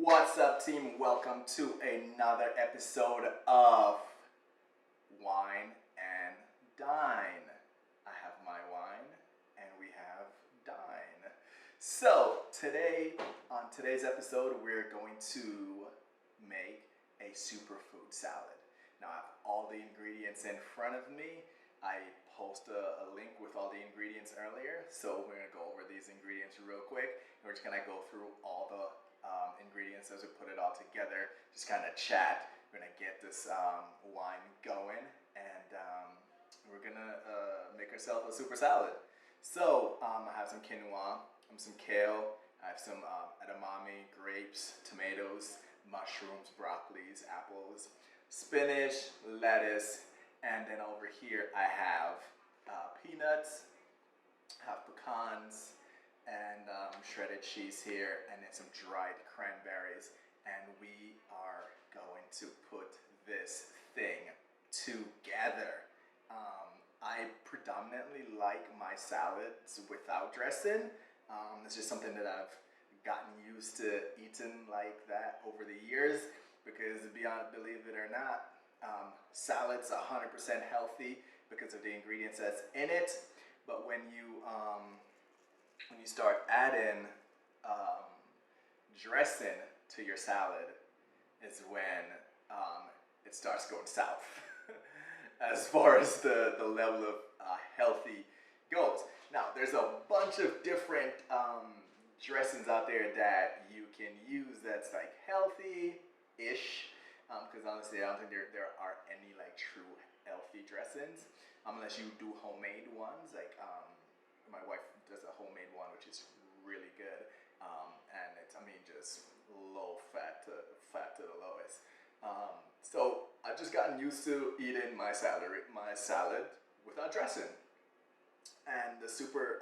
What's up, team? Welcome to another episode of Wine and Dine. I have my wine and we have Dine. So today, on today's episode, we're going to make a superfood salad. Now I have all the ingredients in front of me. I posted a link with all the ingredients earlier, so we're gonna go over these ingredients real quick. We're just gonna go through all the ingredients as we put it all together, just kind of chat. We're gonna get this wine going, and we're gonna make ourselves a super salad. So I have some quinoa, some kale, I have some edamame, grapes, tomatoes, mushrooms, broccolis, apples, spinach, lettuce, and then over here I have peanuts, I have pecans, and shredded cheese here, and then some dried cranberries, and we are going to put this thing together. I predominantly like my salads without dressing. It's just something that I've gotten used to eating like that over the years, because believe it or not, salad's 100% healthy because of the ingredients that's in it. But when you start adding dressing to your salad is when it starts going south as far as the level of healthy goes. Now, there's a bunch of different dressings out there that you can use that's like healthy-ish, because honestly, I don't think there are any like true healthy dressings, unless you do homemade ones. Like my wife does a homemade one, which is really good, and it's, I mean, just low fat to the lowest. So I've just gotten used to eating my salad without dressing. And the super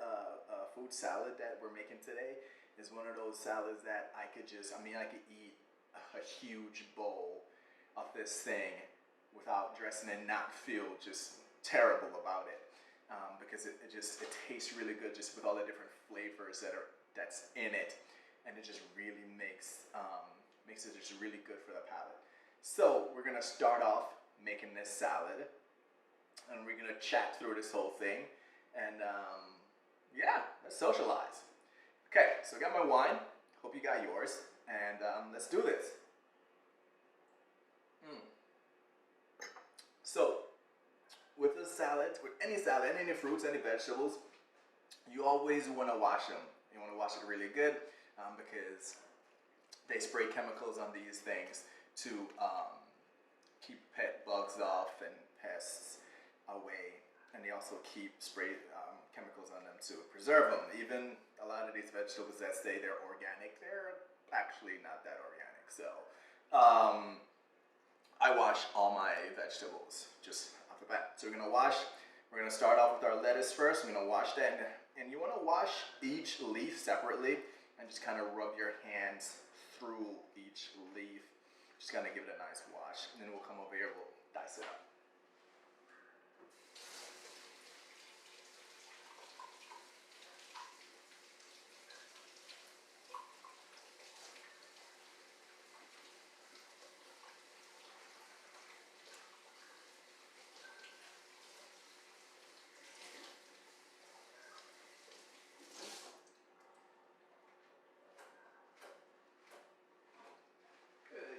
food salad that we're making today is one of those salads that I could eat a huge bowl of this thing without dressing and not feel just terrible about it, because it tastes really good just with all the different flavors that's in it, and it just really makes it just really good for the palate. So we're gonna start off making this salad, and we're gonna chat through this whole thing, and yeah, let's socialize. Okay, so I got my wine. Hope you got yours, and let's do this. So, with the salads, with any salad, any fruits, any vegetables, you always want to wash them. You want to wash it really good, because they spray chemicals on these things to keep pet bugs off and pests away, and they also spray chemicals on them to preserve them. Even a lot of these vegetables that say they're organic, they're actually not that organic. So I wash all my vegetables just off the bat. So we're gonna start off with our lettuce first. We're gonna wash that, and you wanna wash each leaf separately and just kind of rub your hands through each leaf. Just kind of give it a nice wash, and then we'll come over here, we'll dice it up.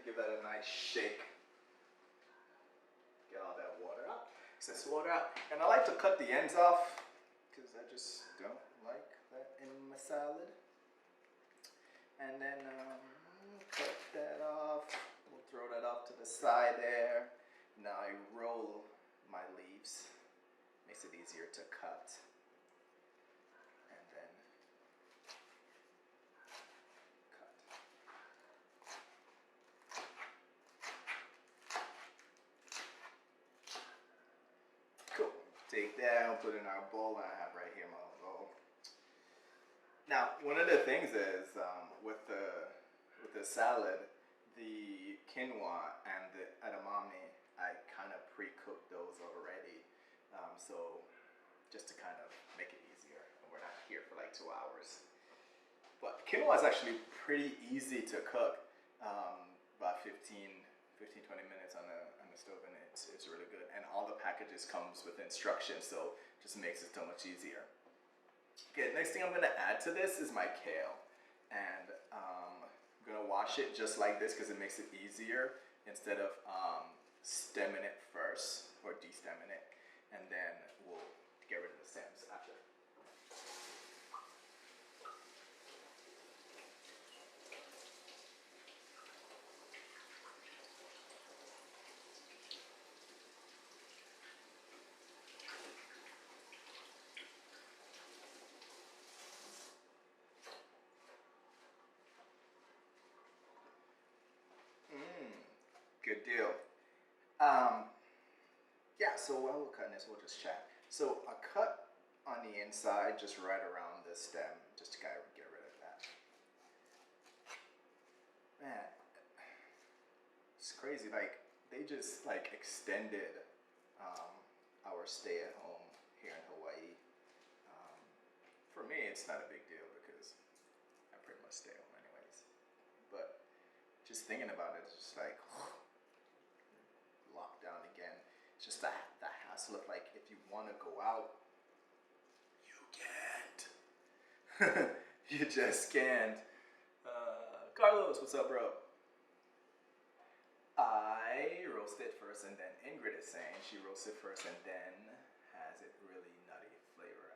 Give that a nice shake. Get all that water out, excess water out. And I like to cut the ends off, because I just don't like that in my salad. And then cut that off. We'll throw that off to the side there. Now I roll my leaves. Makes it easier to cut. And then cool. Take that, I'll put it in our bowl, and I have right here my little bowl. Now, one of the things is with the salad, the quinoa and the edamame, I kind of pre-cooked those already. So just to kind of make it easier, and we're not here for like 2 hours. But quinoa is actually pretty easy to cook. about 20 minutes on the stove, and it's really good. And all the packages comes with instructions, so it just makes it so much easier. Okay, next thing I'm gonna add to this is my kale, and I'm gonna wash it just like this because it makes it easier instead of stemming it first or de-stemming it, and then we'll get rid of the stems after. Good deal. Um, yeah, so while we're cutting this, we'll just chat. So a cut on the inside, just right around the stem, just to kind of get rid of that. Man, it's crazy. Like they just like extended our stay at home here in Hawaii. Um, for me, it's not a big deal because I pretty much stay home anyways. But just thinking about it, it's just like lockdown again. It's just the hassle of like if you want to go out, you can't. You just can't. Carlos, what's up, bro? I roast it first, and then Ingrid is saying she roasts it first and then has it really nutty flavor.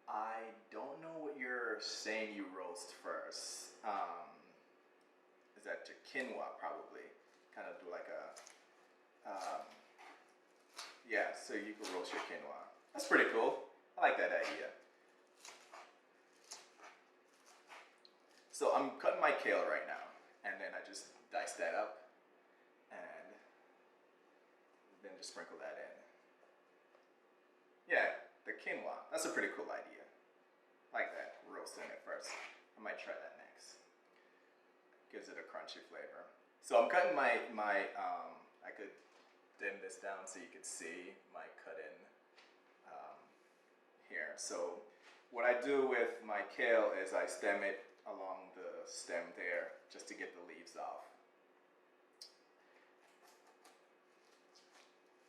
I don't know what you're saying you roast first. Is that your quinoa probably? Kind of do like a, yeah, so you can roast your quinoa. That's pretty cool. I like that idea. So I'm cutting my kale right now, and then I just dice that up, and then just sprinkle that in. Yeah, the quinoa. That's a pretty cool idea. I like that, roasting it first. I might try that next. Gives it a crunchy flavor. So I'm cutting I could dim this down so you could see my cut in here. So what I do with my kale is I stem it along the stem there just to get the leaves off.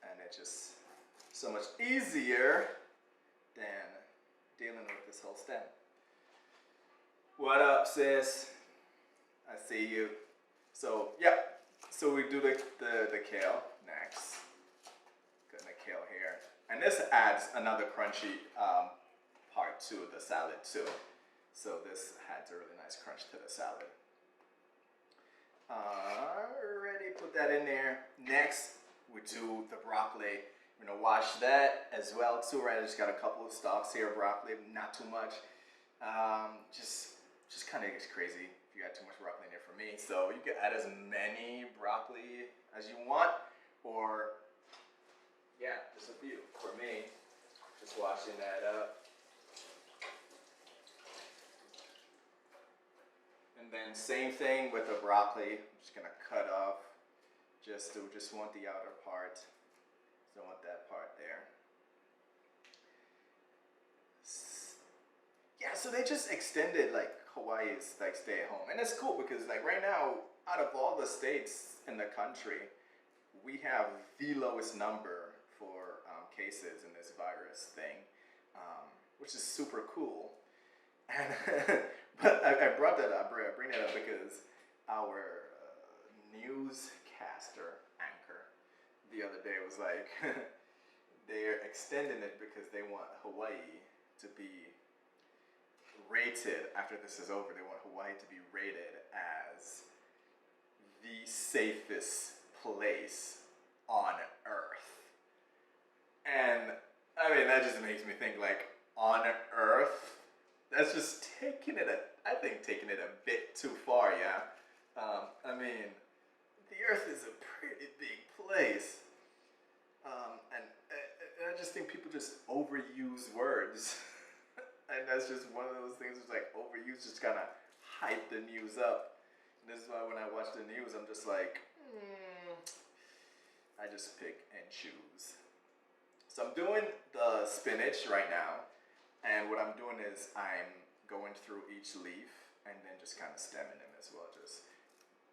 And it's just so much easier than dealing with this whole stem. What up, sis? I see you. So, yeah. So we do the kale next. Cutting the kale here. And this adds another crunchy part to the salad too. So this adds a really nice crunch to the salad. Already put that in there. Next, we do the broccoli. We're gonna wash that as well too, right? I just got a couple of stalks here of broccoli, not too much. Just kind of gets crazy if you got too much broccoli in there for me. So you can add as many broccoli as you want, or yeah, just a few. For me, just washing that up. And then same thing with the broccoli. I'm just gonna cut off just want the outer part. Don't want that part there. Yeah, so they just extended like Hawaii's like stay at home, and it's cool because like right now, out of all the states in the country, we have the lowest number for cases in this virus thing, which is super cool. And but I brought that up. I bring that up because our newscaster anchor the other day was like, they're extending it because they want Hawaii to be rated after this is over. They want Hawaii to be rated as the safest place on Earth. And I mean, that just makes me think like, on Earth. That's just taking it a bit too far, yeah. I mean, the Earth is a pretty big place, and I just think people just overuse words, and that's just one of those things. It's like overuse, just kind of hype the news up. And this is why when I watch the news, I'm just like, I just pick and choose. So I'm doing the spinach right now. And what I'm doing is I'm going through each leaf and then just kind of stemming them as well. Just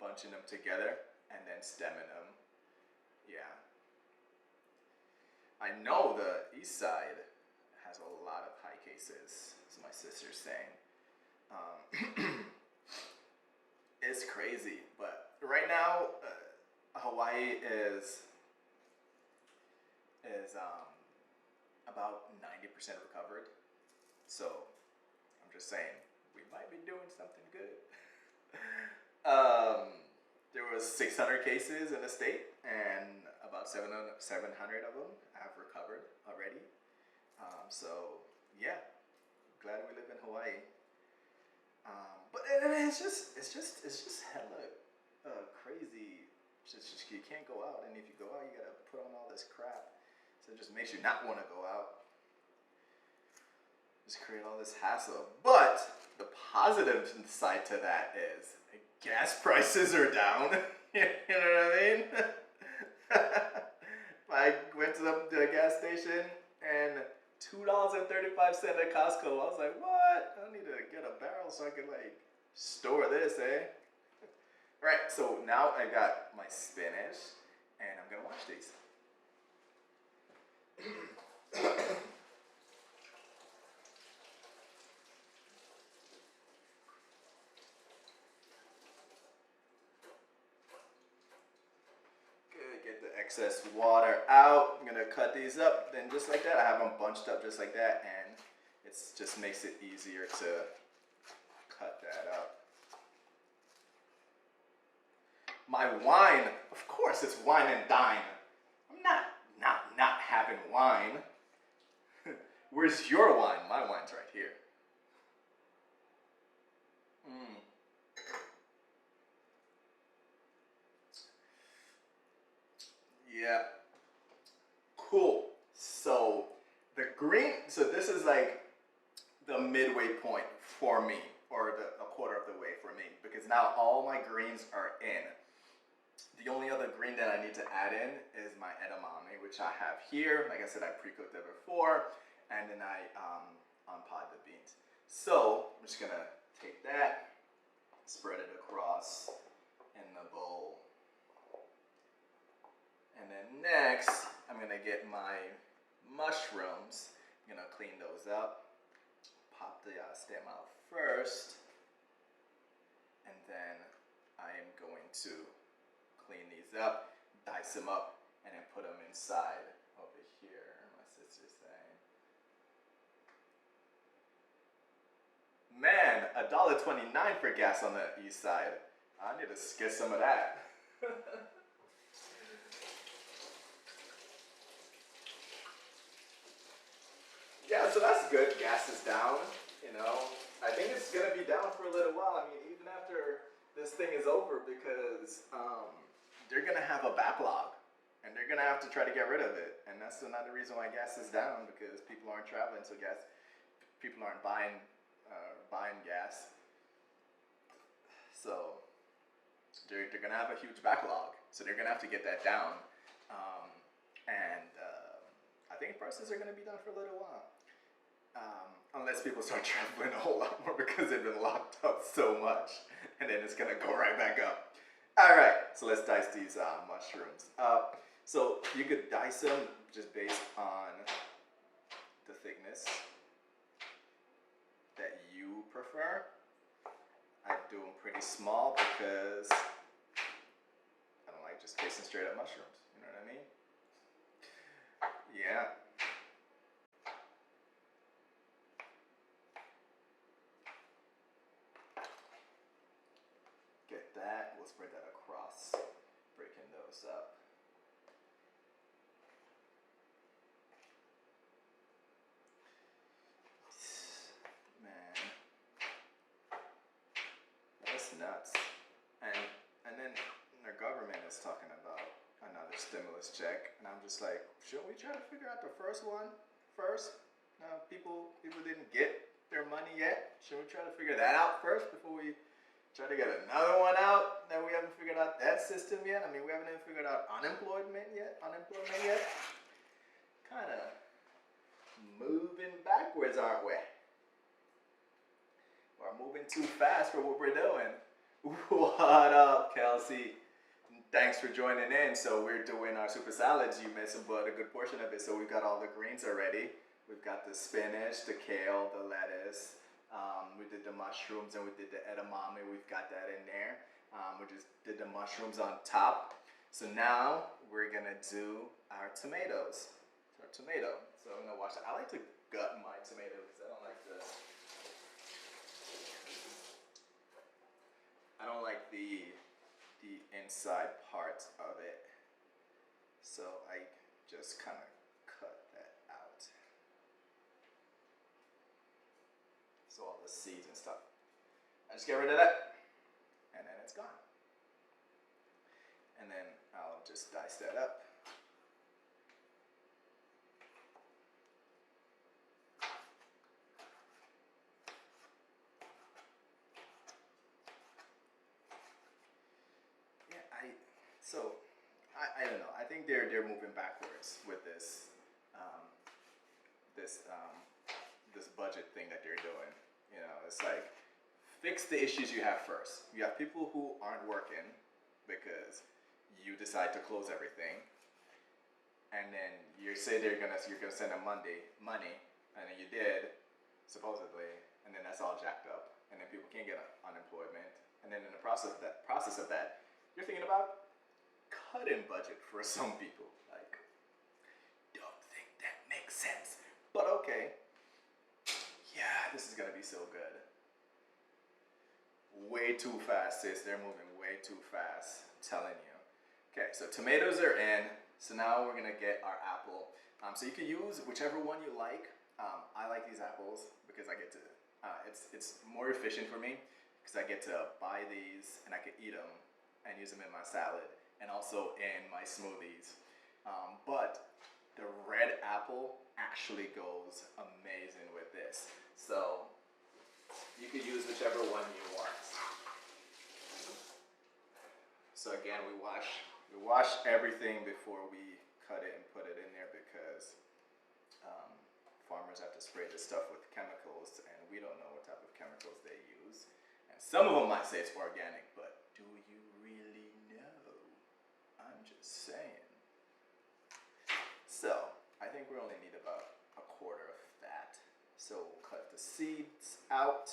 bunching them together and then stemming them. Yeah. I know the east side has a lot of high cases, as my sister's saying. It's crazy, but right now, Hawaii is about 90% recovered. So I'm just saying we might be doing something good. There was 600 cases in the state, and about 700 of them have recovered already. So yeah, glad we live in Hawaii. But it's just hella crazy. Just you can't go out, and if you go out, you gotta put on all this crap. So it just makes you not want to go out. Just create all this hassle. But the positive side to that is gas prices are down. You know what I mean? I went to the gas station and $2.35 at Costco. I was like, what? I need to get a barrel so I can like store this, eh? Right, so now I got my spinach and I'm gonna wash these. Good, get the excess water out. I'm gonna cut these up, then just like that. I have them bunched up just like that, and it just makes it easier to cut that up. My wine, of course, it's wine and dine. I'm not having wine. Where's your wine? My wine's right here. Yeah. Cool. So so this is like the midway point for me, or a quarter of the way for me, because now all my greens are in. The only other green that I need to add in is my edamame, which I have here. Like I said, I pre-cooked it before, and then I unpod the beans. So I'm just gonna take that, spread it across in the bowl. And then next, I'm gonna get my mushrooms. I'm gonna clean those up, pop the stem out first, and then I am going to clean these up, dice them up, and then put them inside over here. My sister's saying, man, $1.29 for gas on the east side. I need to get some of that. Yeah, so that's good. Gas is down, you know. I think it's going to be down for a little while. I mean, even after this thing is over, because they're going to have a backlog, and they're going to have to try to get rid of it. And that's another reason why gas is down, because people aren't traveling, so people aren't buying gas. So they're going to have a huge backlog. So they're going to have to get that down. I think prices are going to be down for a little while. Unless people start traveling a whole lot more because they've been locked up so much. And then it's going to go right back up. All right, so let's dice these mushrooms up. So you could dice them just based on the thickness that you prefer. I do them pretty small because I don't like just tasting straight up mushrooms. You know what I mean? Yeah. Get that. We'll spread that across, breaking those up. Man, that's nuts. And then the government is talking about another stimulus check, and I'm just like, shouldn't we try to figure out the first one first? People didn't get their money yet. Shouldn't we try to figure that out first before we try to get another one out that we haven't figured out that system yet? I mean, we haven't even figured out unemployment yet. Kind of moving backwards, aren't we? We're moving too fast for what we're doing. What up, Kelsey? Thanks for joining in. So we're doing our super salads. You missed but a good portion of it. So we've got all the greens already. We've got the spinach, the kale, the lettuce. We did the mushrooms and we did the edamame. We've got that in there. We just did the mushrooms on top. So now we're gonna do our tomatoes. Our tomato. So I'm gonna wash it. I like to gut my tomato because I don't like the inside part of it. So I just kind of cut that out. So all the seeds and stuff. I just get rid of that. And then it's gone. And then I'll just dice that up. I don't know. I think they're moving backwards with this this budget thing that they're doing. You know, it's like fix the issues you have first. You have people who aren't working because you decide to close everything, and then you say you're gonna send them money, and then you did supposedly, and then that's all jacked up, and then people can't get unemployment, and then in the process of that, you're thinking about cutting budget for some people. Like, don't think that makes sense. But okay. Yeah, this is gonna be so good. Way too fast, sis. They're moving way too fast. I'm telling you. Okay, so tomatoes are in. So now we're gonna get our apple. So you can use whichever one you like. I like these apples because I get to. It's more efficient for me because I get to buy these and I can eat them and use them in my salad and also in my smoothies. But the red apple actually goes amazing with this. So you could use whichever one you want. So again, we wash everything before we cut it and put it in there because farmers have to spray this stuff with chemicals and we don't know what type of chemicals they use. And some of them might say it's organic, but do you really know? I'm just saying. So I think we only need about a quarter of that. So we'll cut the seeds out,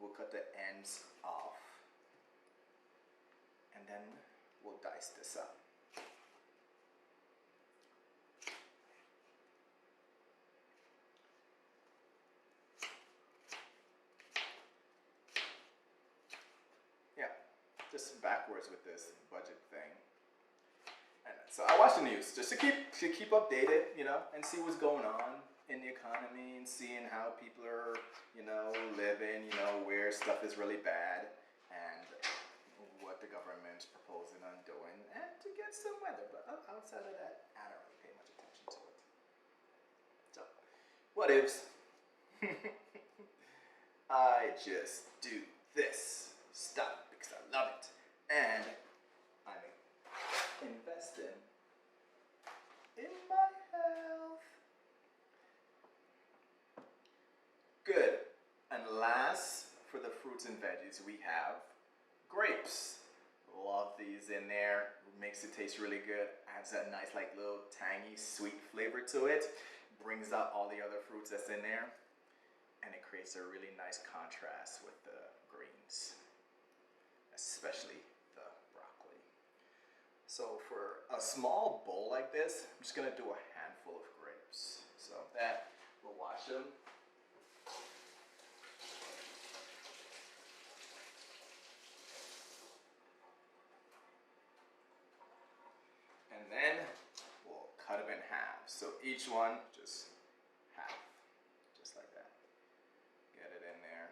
we'll cut the ends off, and then we'll dice this up. Yeah, just backwards with this budget thing. And so I watch the news just to keep updated, you know, and see what's going on in the economy and seeing how people are, you know, living, you know, where stuff is really bad and what the government's proposing on doing and to get some weather. But outside of that, I don't really pay much attention to it. So, what ifs? I just do this stuff because I love it. And I'm investing in my health. Good. And last, for the fruits and veggies, we have grapes. Love these in there. Makes it taste really good. Adds that nice, like, little tangy, sweet flavor to it. Brings out all the other fruits that's in there. And it creates a really nice contrast with the greens, especially the broccoli. So for a small bowl like this, I'm just gonna do a handful of grapes. So that, we'll wash them. And then we'll cut them in half. So each one, just half, just like that. Get it in there.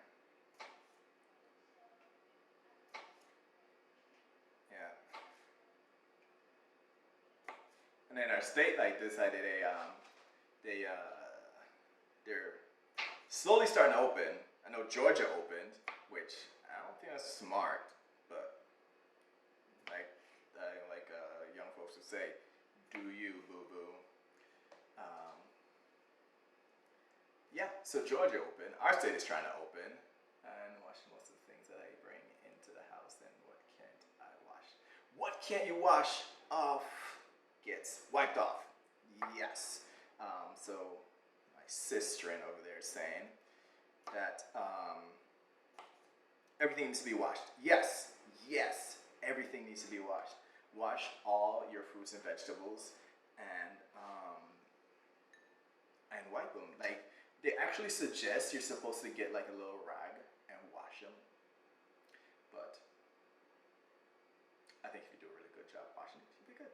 Yeah. And in our state like this, I did they're slowly starting to open. I know Georgia opened, which I don't think that's smart, but like young folks would say, do you, boo boo. yeah, so Georgia open. Our state is trying to open. And washing most of the things that I bring into the house. And what can't I wash? What can't you wash off gets wiped off. Yes. So my sister over there is saying that everything needs to be washed. Yes, yes, everything needs to be washed. Wash all your fruits and vegetables and wipe them. Like they actually suggest you're supposed to get like a little rag and wash them. But I think if you do a really good job washing it, you'll be good.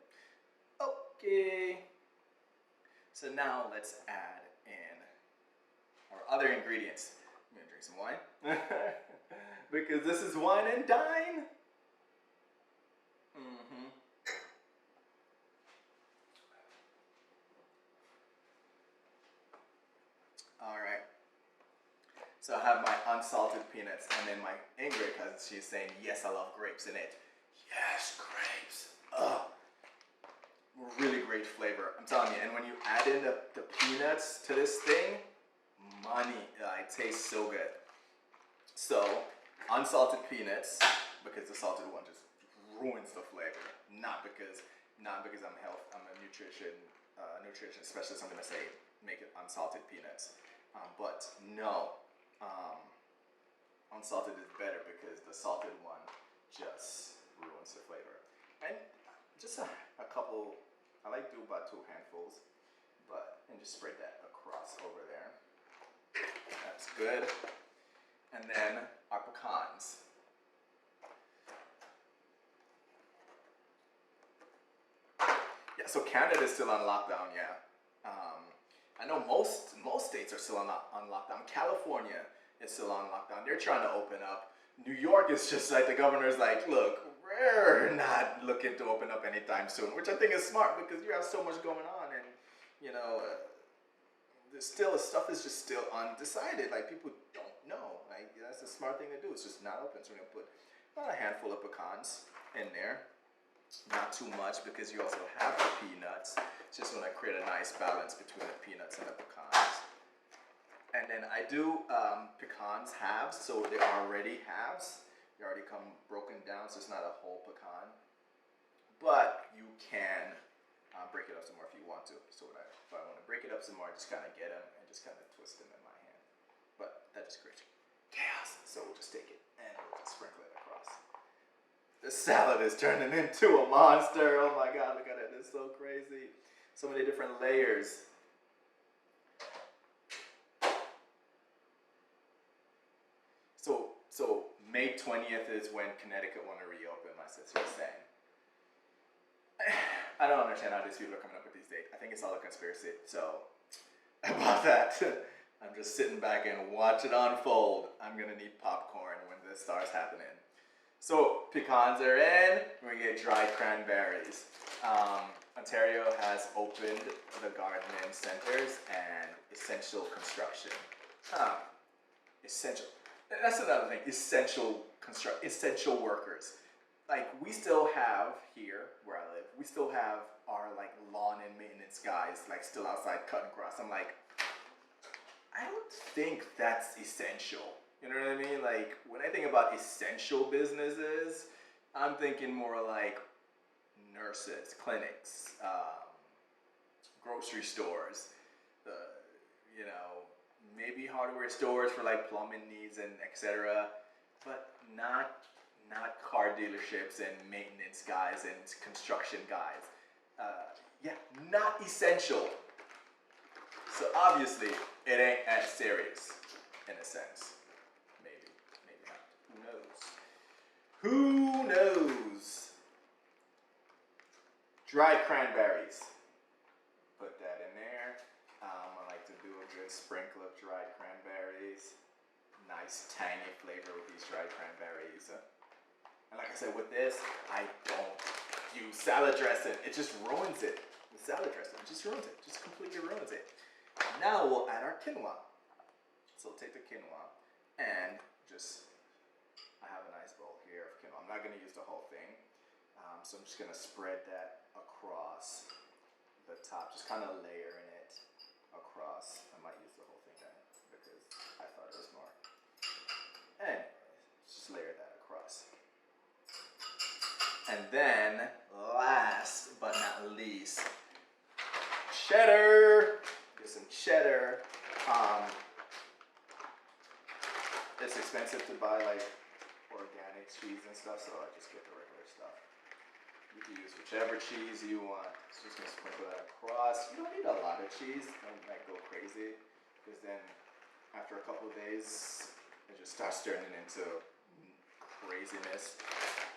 Okay. So now let's add in our other ingredients. I'm gonna drink some wine because this is wine and dine. All right. So I have my unsalted peanuts, and then my Ingrid cousin, she's saying, yes, I love grapes in it. Yes, grapes. Ugh. Really great flavor. I'm telling you, and when you add in the peanuts to this thing, money, it tastes so good. So, unsalted peanuts, because the salted one just ruins the flavor. Not because I'm a nutrition specialist. I'm gonna say make it unsalted peanuts, but no, unsalted is better because the salted one just ruins the flavor. And just a couple. I like to do about 2 handfuls, and just spread that across over there. That's good. And then our pecans. Yeah, so Canada is still on lockdown. Yeah, I know most states are still on lockdown. California is still on lockdown. They're trying to open up. New York is just like the governor's like, look, we're not looking to open up anytime soon, which I think is smart because you have so much going on, and you know, there's still stuff is just still undecided. Like people don't know. Like that's the smart thing to do. It's just not open. So we're gonna put about a handful of pecans in there. Not too much because you also have the peanuts. Just want to create a nice balance between the peanuts and the pecans. And then I do pecans halves, so they're already halves. They already come broken down, so it's not a whole pecan. But you can break it up some more if you want to. So if I want to break it up some more, I just kind of get them and just kind of twist them in my hand. But that just creates chaos. So we'll just take it and we'll just sprinkle it across. The salad is turning into a monster. Oh my God, look at it. It's so crazy. So many different layers. So May 20th is when Connecticut want to reopen, my sister is saying. I don't understand how these people are coming up with these dates. I think it's all a conspiracy. So about that, I'm just sitting back and watch it unfold. I'm going to need popcorn when this starts happening. So pecans are in. We're going to get dried cranberries. Ontario has opened the gardening centers and essential construction. Essential. That's another thing. Essential workers. Like we still have here where I live, we still have our like lawn and maintenance guys like still outside cutting grass. I'm like, I don't think that's essential. You know what I mean? Like when I think about essential businesses, I'm thinking more like nurses, clinics, grocery stores, you know, maybe hardware stores for like plumbing needs and etc. But not car dealerships and maintenance guys and construction guys. Yeah, not essential. So obviously it ain't as serious in a sense. Maybe not. Who knows? Dried cranberries. Put that in there. I like to do a good sprinkle of dried cranberries. Nice tangy flavor with these dried cranberries. And like I said, with this, I don't use salad dressing. It just ruins it. With salad dressing, it just ruins it. Just completely ruins it. Now we'll add our quinoa. So take the quinoa and I have a nice bowl here of quinoa. I'm not going to use the whole thing. So I'm just going to spread that across the top. Just kind of layering it across. I might use the whole thing then. And then, last but not least, cheddar. Get some cheddar. It's expensive to buy like organic cheese and stuff, so I just get the regular stuff. You can use whichever cheese you want. So just gonna sprinkle that across. You don't need a lot of cheese. Don't like go crazy, because then after a couple of days, it just starts turning into craziness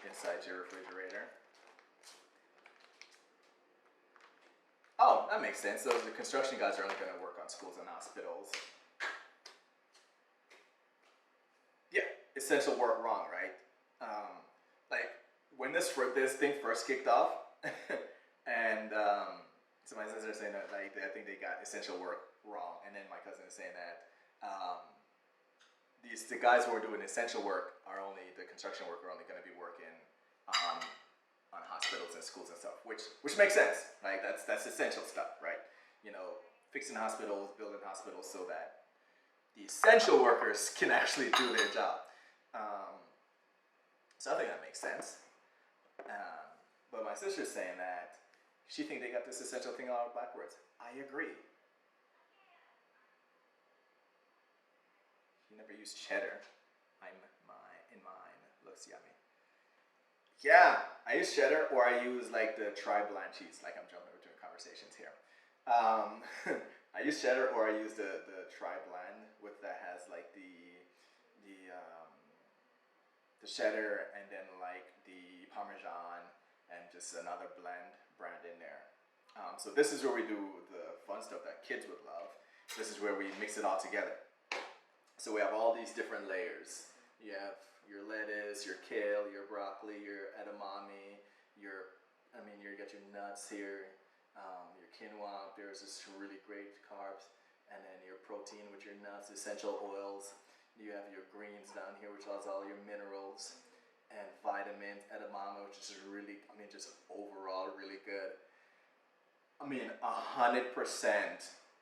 inside your refrigerator. Oh, that makes sense. So the construction guys are only gonna work on schools and hospitals. Yeah, essential work wrong, right? Like when this thing first kicked off, and so my sister saying that like I think they got essential work wrong, and then my cousin is saying that the guys who are doing essential work are only the construction work are only going to be working on hospitals and schools and stuff, which makes sense. Like that's essential stuff, right? You know, fixing hospitals, building hospitals, so that the essential workers can actually do their job. So I think that makes sense. But my sister's saying that she thinks they got this essential thing all backwards. I agree. You never use cheddar. In mine. Looks yummy. Yeah, I use cheddar, or I use like the tri-blend cheese. Like I'm jumping between conversations here. I use cheddar, or I use the tri-blend with that has like the cheddar, and then like the Parmesan, and just another brand in there. So this is where we do the fun stuff that kids would love. This is where we mix it all together. So we have all these different layers. You have your lettuce, your kale, your broccoli, your edamame, you got your nuts here, your quinoa. There's this really great carbs, and then your protein with your nuts, essential oils. You have your greens down here, which has all your minerals and vitamins, edamame, which is really, just overall really good. 100%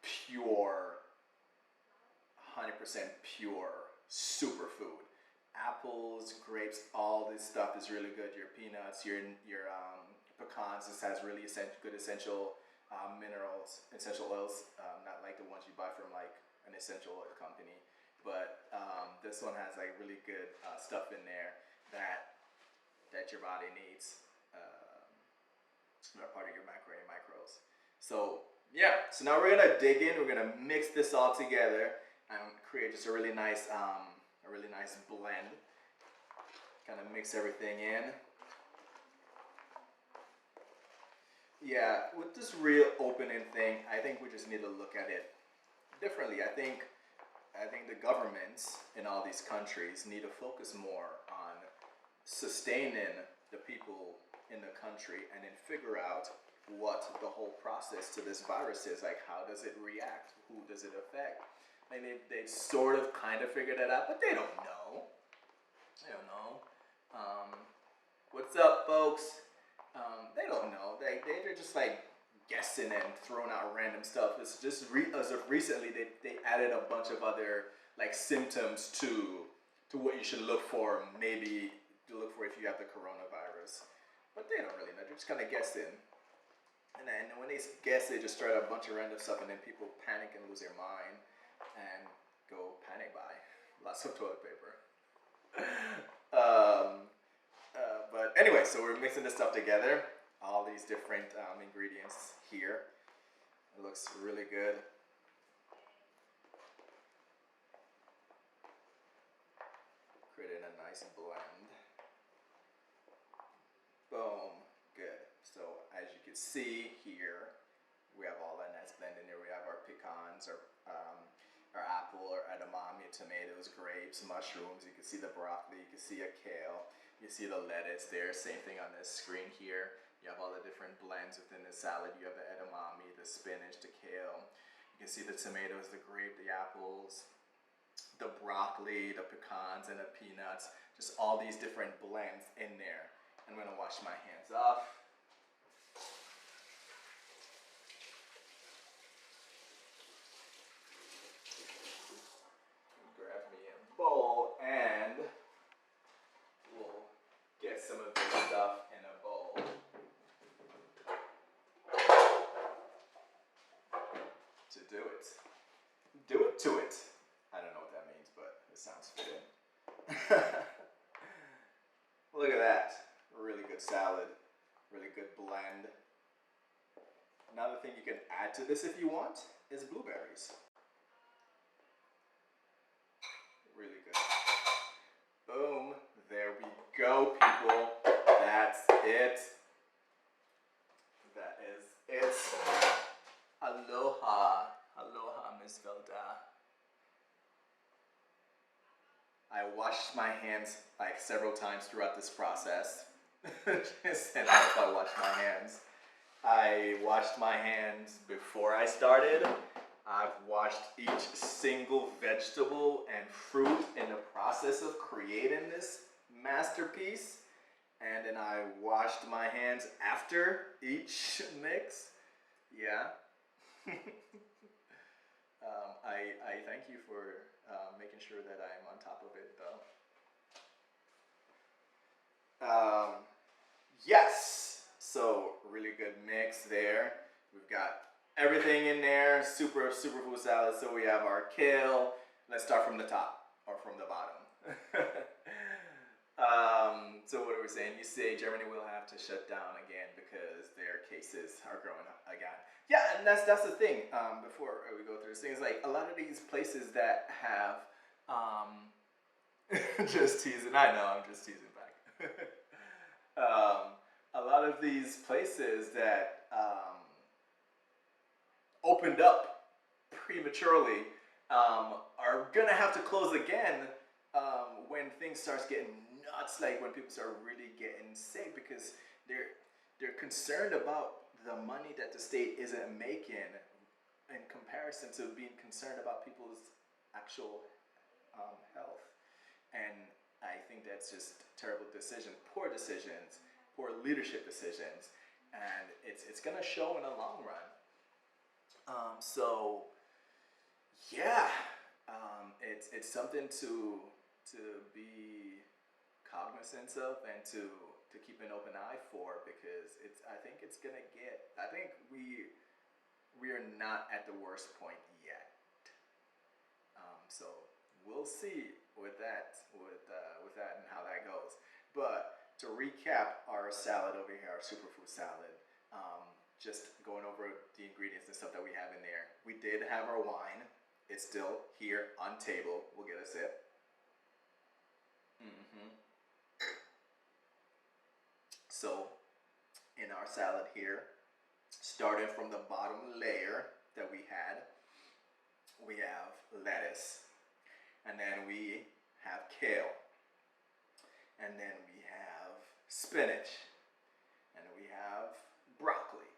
pure, 100% pure superfood. Apples, grapes, all this stuff is really good. Your peanuts, your pecans, this has really good essential minerals, essential oils, not like the ones you buy from like an essential oil company. But this one has like really good stuff in there that your body needs. Part of your macros. So yeah, so now we're gonna dig in. We're gonna mix this all together and create just a really nice blend. Kind of mix everything in. Yeah, with this real opening thing, I think we just need to look at it differently. I think the governments in all these countries need to focus more on sustaining the people in the country, and then figure out what the whole process to this virus is. Like, how does it react? Who does it affect? I mean, they sort of kind of figured it out, but they don't know. They don't know. What's up, folks? They don't know. They're just like guessing and throwing out random stuff. It's just as of recently they added a bunch of other like symptoms to what you should look for, maybe to look for if you have the coronavirus. But they don't really know. They're just kind of guessing. And then when they guess, they just start a bunch of random stuff, and then people panic and lose their mind and go panic buy lots of toilet paper. But anyway, so we're mixing this stuff together. All these different ingredients here. It looks really good. Creating a nice blend. Boom. Good. So as you can see here, we have all that nice blend in there. We have our pecans, our apple, our edamame, tomatoes, grapes, mushrooms. You can see the broccoli. You can see a kale. You see the lettuce there. Same thing on this screen here. You have all the different blends within the salad. You have the edamame, the spinach, the kale. You can see the tomatoes, the grape, the apples, the broccoli, the pecans, and the peanuts. Just all these different blends in there. I'm going to wash my hands off. Grab me a bowl, and we'll get some of this stuff in a bowl. Look at that. Really good salad. Really good blend. Another thing you can add to this if you want is blueberries. Really good. Boom. There we go, people. That's it. That is it. Aloha. Aloha, Miss Velda. I washed my hands like several times throughout this process. Just said I washed my hands. I washed my hands before I started. I've washed each single vegetable and fruit in the process of creating this masterpiece. And then I washed my hands after each mix. Yeah. I thank you for making sure that I'm on top of it, though. Yes. So really good mix there. We've got everything in there. Superfood salad. So we have our kale. Let's start from the top or from the bottom. So what are we saying? You say Germany will have to shut down again because their cases are growing again. Yeah, and that's the thing. Before we go through this thing, is like a lot of these places that have just teasing. I know, I'm just teasing back. A lot of these places that opened up prematurely are gonna have to close again when things starts getting nuts, like when people start really getting sick, because they're concerned about the money that the state isn't making in comparison to being concerned about people's actual health. And I think that's just terrible decisions, poor decisions, poor leadership decisions, and it's gonna show in the long run. So yeah, it's something to be cognizant of and to keep an open eye for, because I think we are not at the worst point yet. So we'll see with that and how that goes. But to recap our salad over here, our superfood salad, just going over the ingredients and stuff that we have in there. We did have our wine. It's still here on table. We'll get a sip. So, in our salad here, starting from the bottom layer that we had, we have lettuce, and then we have kale, and then we have spinach, and we have broccoli,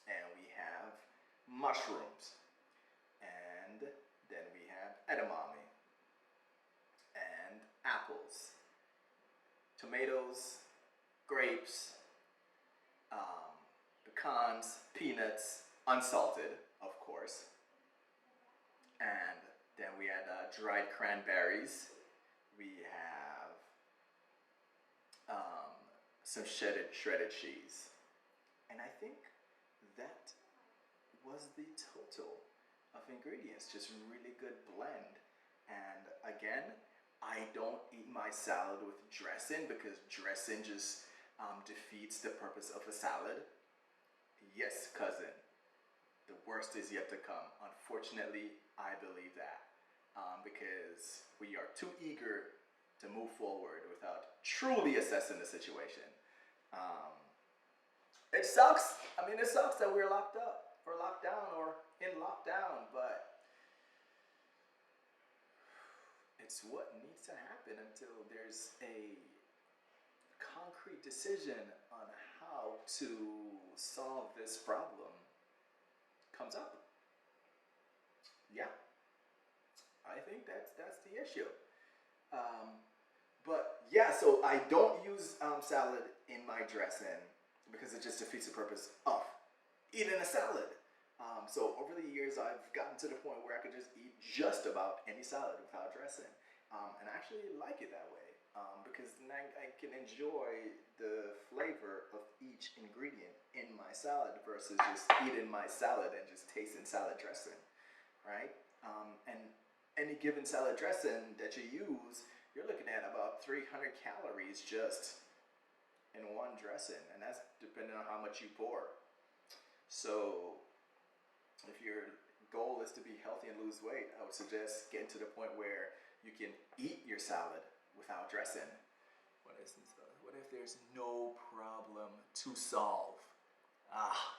and we have mushrooms, and then we have edamame, and apples, tomatoes, grapes, pecans, peanuts, unsalted, of course, and then we had dried cranberries. We have some shredded cheese, and I think that was the total of ingredients. Just really good blend. And again, I don't eat my salad with dressing because dressing just defeats the purpose of a salad. Yes, cousin, the worst is yet to come. Unfortunately, I believe that because we are too eager to move forward without truly assessing the situation. It sucks. I mean, it sucks that we're locked up or locked down or in lockdown, but it's what needs to happen until there's a concrete decision on how to solve this problem comes up. Yeah, I think that's the issue. But yeah, so I don't use salad in my dressing because it just defeats the purpose of eating a salad. So over the years, I've gotten to the point where I could just eat just about any salad without dressing, and I actually like it that way because then I can enjoy the flavor of each ingredient in my salad versus just eating my salad and just tasting salad dressing, right? And any given salad dressing that you use, you're looking at about 300 calories just in one dressing, and that's depending on how much you pour. So if your goal is to be healthy and lose weight, I would suggest getting to the point where you can eat your salad without dressing. What if there's no problem to solve? Ah,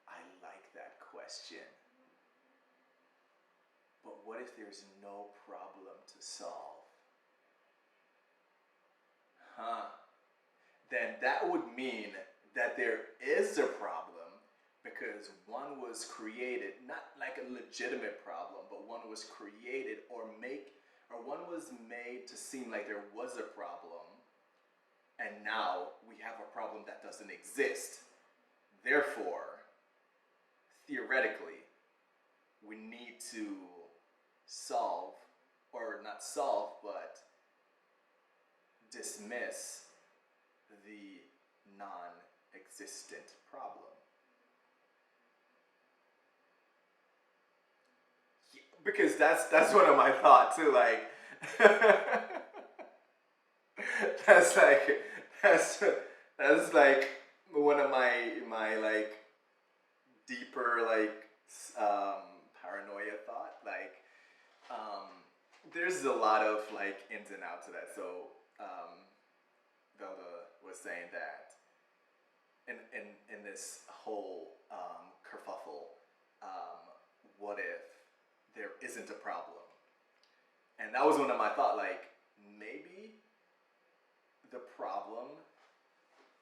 I like that question. But what if there's no problem to solve? Then that would mean that there is a problem because one was created, not like a legitimate problem, but one was created or one was made to seem like there was a problem, and now we have a problem that doesn't exist. Therefore, theoretically, we need to solve, or not solve, but dismiss the non-existent problem. Yeah, because that's one of my thoughts too. Like that's like that's like one of my like deeper like paranoia thought. Like there's a lot of like ins and outs of that. So Velda was saying that in this whole kerfuffle, what if there isn't a problem? And that was one of my thoughts. Like maybe the problem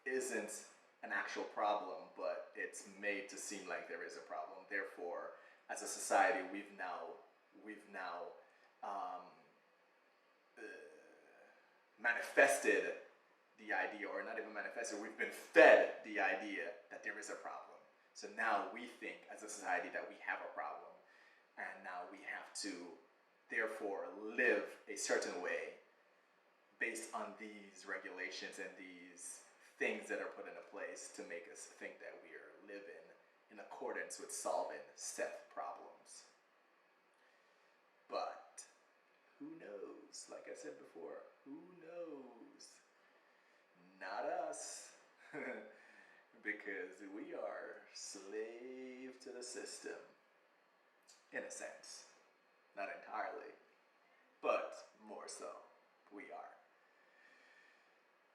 isn't an actual problem, but it's made to seem like there is a problem. Therefore, as a society, we've now um, manifested the idea, or not even manifested, we've been fed the idea that there is a problem. So now we think as a society that we have a problem, and now we have to therefore live a certain way based on these regulations and these things that are put into place to make us think that we are living in accordance with solving set problems. But who knows? Like I said before, who knows? Not us. Because we are slave to the system. In a sense. Not entirely. But more so. We are.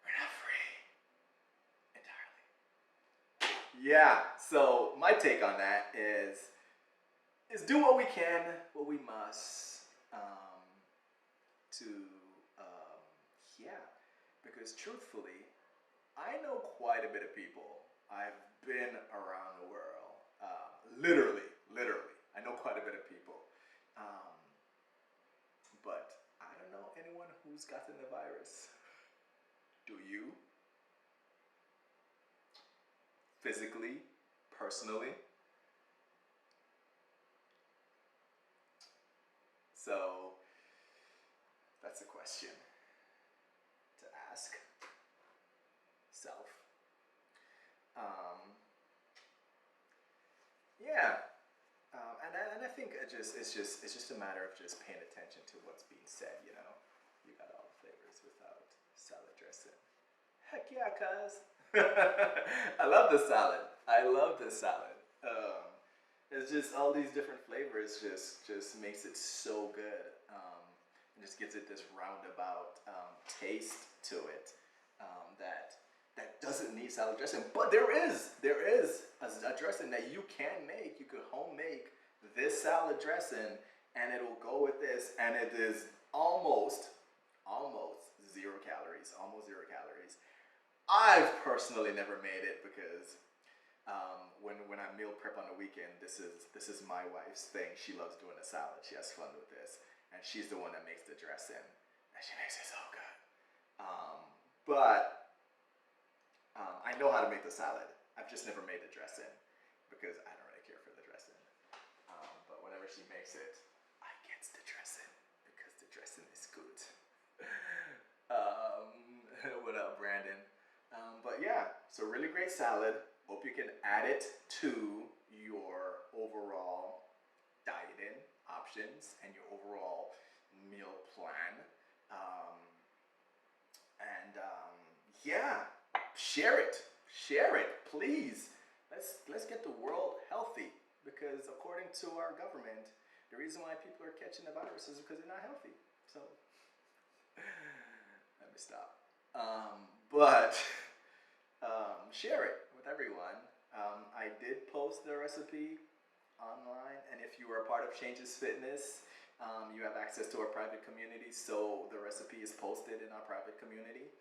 We're not free. Entirely. Yeah, so my take on that is do what we can, what we must, to, yeah, because truthfully, I know quite a bit of people. I've been around the world, literally, I know quite a bit of people, but I don't know anyone who's gotten the virus. Do you? Physically, personally? So, that's a question to ask self. Yeah, and I think it's just a matter of just paying attention to what's being said. You know, you got all the flavors without salad dressing. Heck yeah, cuz. I love the salad. I love the salad. It's just all these different flavors just makes it so good. And just gives it this roundabout taste to it that doesn't need salad dressing. But there is a dressing that you can make. You could home make this salad dressing, and it'll go with this, and it is almost 0 calories. Almost 0 calories. I've personally never made it because when I meal prep on the weekend, this is my wife's thing. She loves doing a salad. She has fun with this, and she's the one that makes the dressing, and she makes it so good. But I know how to make the salad. I've just never made the dressing because I don't really care for the dressing. But whenever she makes it, I get the dressing because the dressing is good. What up, Brandon? But yeah, so really great salad. Hope you can add it to your overall dieting options and your overall meal plan. share it, please. Let's get the world healthy, because according to our government, the reason why people are catching the virus is because they're not healthy. So let me stop. But share it with everyone. I did post the recipe online, and if you are a part of Changes Fitness, you have access to our private community. So the recipe is posted in our private community.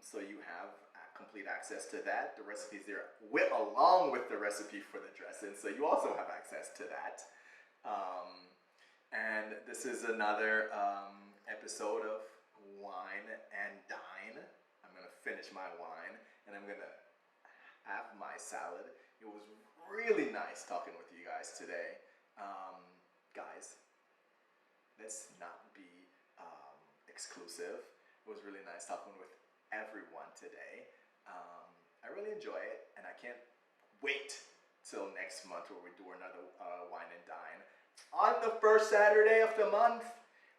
So you have complete access to that. The recipe is there along with the recipe for the dressing, so you also have access to that. And this is another episode of Wine and Dine. I'm gonna finish my wine and I'm gonna have my salad. It was really nice talking with you guys today. Guys, let's not be exclusive. It was really nice talking with everyone today. I really enjoy it, and I can't wait till next month where we do another Wine and Dine. On the first Saturday of the month,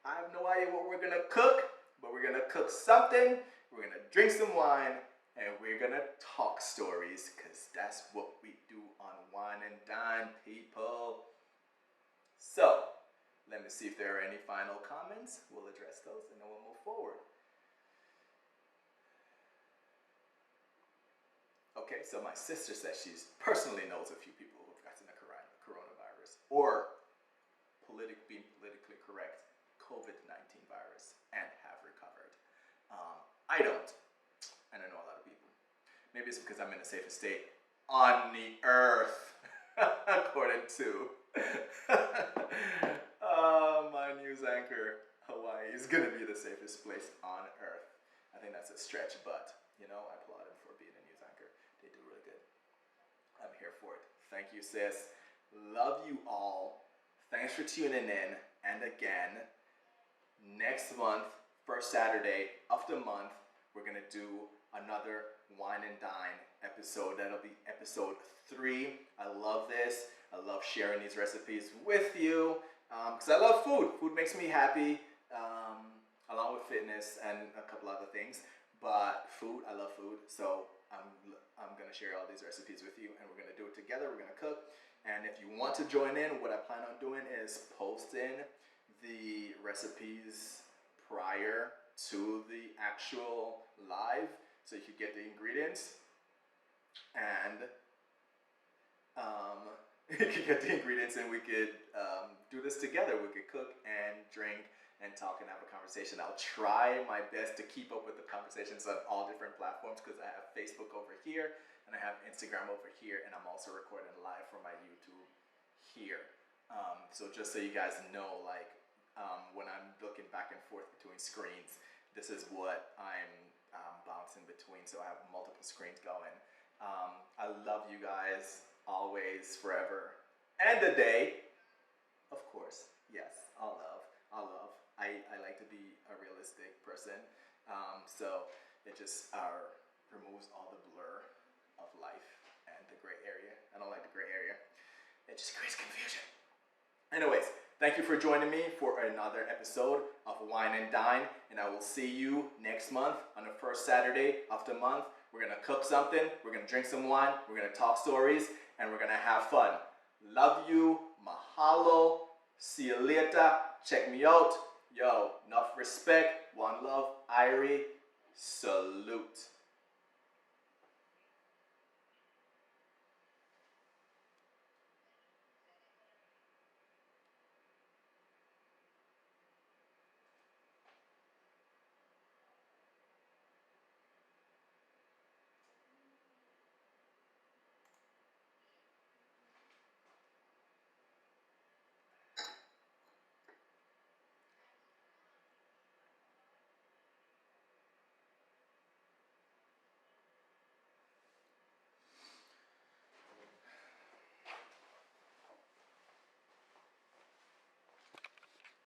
I have no idea what we're gonna cook, but we're gonna cook something, we're gonna drink some wine, and we're gonna talk stories, because that's what we do on Wine and Dine, people. So, let me see if there are any final comments. We'll address those, and then we'll move forward. Okay, so my sister says she personally knows a few people who've gotten the coronavirus, or being politically correct, COVID-19 virus, and have recovered. I don't, and I know a lot of people. Maybe it's because I'm in the safest state on the earth, according to my news anchor. Hawaii is gonna be the safest place on earth. I think that's a stretch, but you know, I applaud him for being a news anchor. They do really good. I'm here for it. Thank you, sis. Love you all. Thanks for tuning in. And again, next month, first Saturday of the month, we're gonna do another Wine and Dine episode. That'll be episode 3. I love this. I love sharing these recipes with you, because I love food. Food makes me happy, along with fitness and a couple other things. But food, I love food, so I'm gonna share all these recipes with you, and we're gonna do it together. We're gonna cook, and if you want to join in, what I plan on doing is posting the recipes prior to the actual live, so you can get the ingredients, and you can get the ingredients, and we could do this together. We could cook and drink and talk and have a conversation. I'll try my best to keep up with the conversations on all different platforms, because I have Facebook over here and I have Instagram over here, and I'm also recording live for my YouTube here. So just so you guys know, like when I'm looking back and forth between screens, this is what I'm bouncing between, so I have multiple screens going. I love you guys always, forever, and a day. Of course, yes, I'll love. I like to be a realistic person, so it just removes all the blur of life and the gray area. I don't like the gray area. It just creates confusion. Anyways, thank you for joining me for another episode of Wine and Dine, and I will see you next month on the first Saturday of the month. We're gonna cook something, we're gonna drink some wine, we're gonna talk stories, and we're gonna have fun. Love you, mahalo, see you later, check me out. Yo, enough respect, one love, Irie, salute.